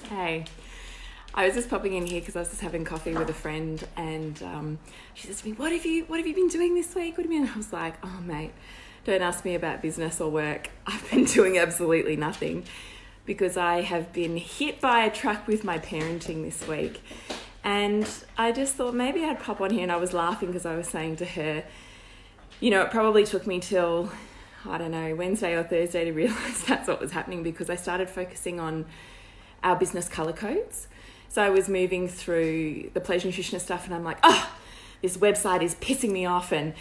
Hey, I was just popping in here because I was just having coffee with a friend, and she says to me, what have you been doing this week? What do you mean? I was like, oh mate, don't ask me about business or work. I've been doing absolutely nothing because I have been hit by a truck with my parenting this week. And I just thought maybe I'd pop on here, and I was laughing because I was saying to her, you know, it probably took me till, I don't know, Wednesday or Thursday to realise that's what was happening, because I started focusing on our business colour codes. So I was moving through the Pleasure Nutritionist stuff, and I'm like, oh, this website is pissing me off and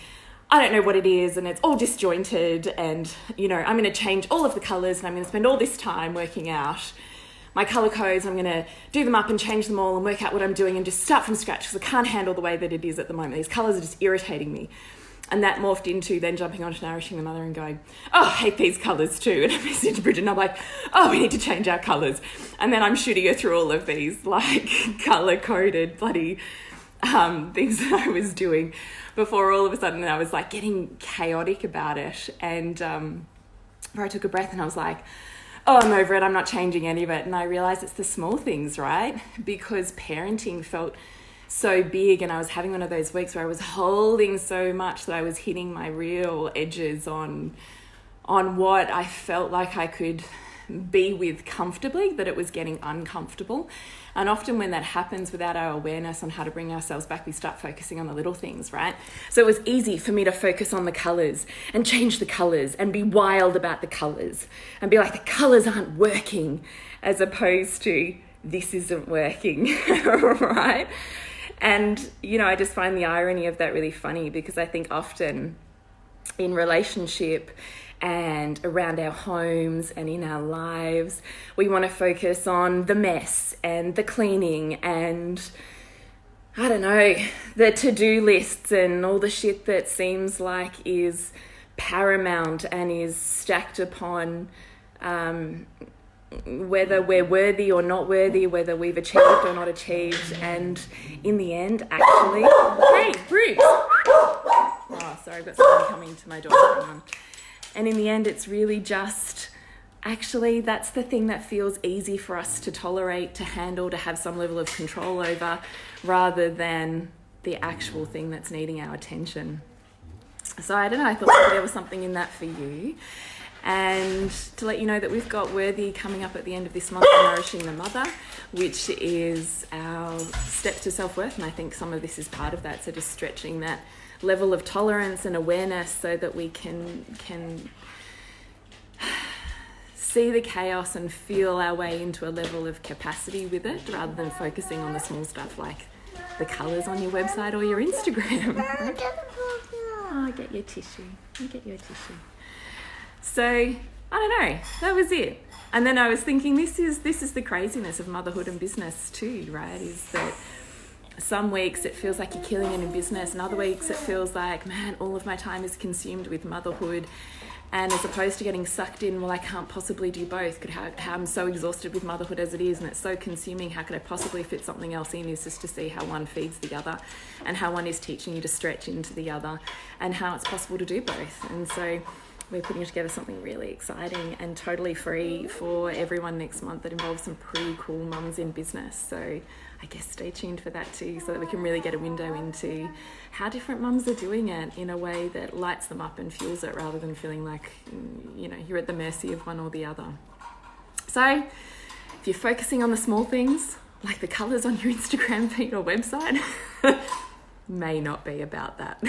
I don't know what it is, and it's all disjointed, and, you know, I'm going to change all of the colours, and I'm going to spend all this time working out my colour codes. I'm going to do them up and change them all and work out what I'm doing and just start from scratch because I can't handle the way that it is at the moment. These colours are just irritating me. And that morphed into then jumping onto Nourishing the Mother and going, oh, I hate these colours too. And I messaged Bridget and I'm like, oh, we need to change our colours. And then I'm shooting her through all of these like colour-coded bloody things that I was doing before all of a sudden I was like getting chaotic about it. And where I took a breath and I was like, oh, I'm over it. I'm not changing any of it. And I realised it's the small things, right? Because parenting felt so big, and I was having one of those weeks where I was holding so much that I was hitting my real edges on what I felt like I could be with comfortably, that it was getting uncomfortable. And often when that happens without our awareness on how to bring ourselves back, we start focusing on the little things, right? So it was easy for me to focus on the colours and change the colours and be wild about the colours and be like, the colours aren't working, as opposed to this isn't working, right? And, you know, I just find the irony of that really funny, because I think often in relationship and around our homes and in our lives, we want to focus on the mess and the cleaning and, I don't know, the to-do lists and all the shit that seems like is paramount and is stacked upon whether we're worthy or not worthy, whether we've achieved or not achieved. And in the end, actually, hey, Bruce! Oh, sorry, I've got someone coming to my door. Hang on. And in the end, it's really just, actually, that's the thing that feels easy for us to tolerate, to handle, to have some level of control over, rather than the actual thing that's needing our attention. So I don't know, I thought maybe there was something in that for you. And to let you know that we've got Worthy coming up at the end of this month for Nourishing the Mother, which is our step to self-worth. And I think some of this is part of that. So just stretching that level of tolerance and awareness so that we can see the chaos and feel our way into a level of capacity with it, rather than focusing on the small stuff like the colours on your website or your Instagram. Right? Oh, get your tissue. Get your tissue. So, I don't know, that was it. And then I was thinking, this is the craziness of motherhood and business too, right? Is that some weeks it feels like you're killing it in business, and other weeks it feels like, man, all of my time is consumed with motherhood. And as opposed to getting sucked in, well, I can't possibly do both. How I'm so exhausted with motherhood as it is, and it's so consuming, how could I possibly fit something else in? Is just to see how one feeds the other, and how one is teaching you to stretch into the other, and how it's possible to do both. And so we're putting together something really exciting and totally free for everyone next month that involves some pretty cool mums in business. So I guess stay tuned for that too, so that we can really get a window into how different mums are doing it in a way that lights them up and fuels it, rather than feeling like, you know, you're at the mercy of one or the other. So if you're focusing on the small things, like the colours on your Instagram feed or website, may not be about that.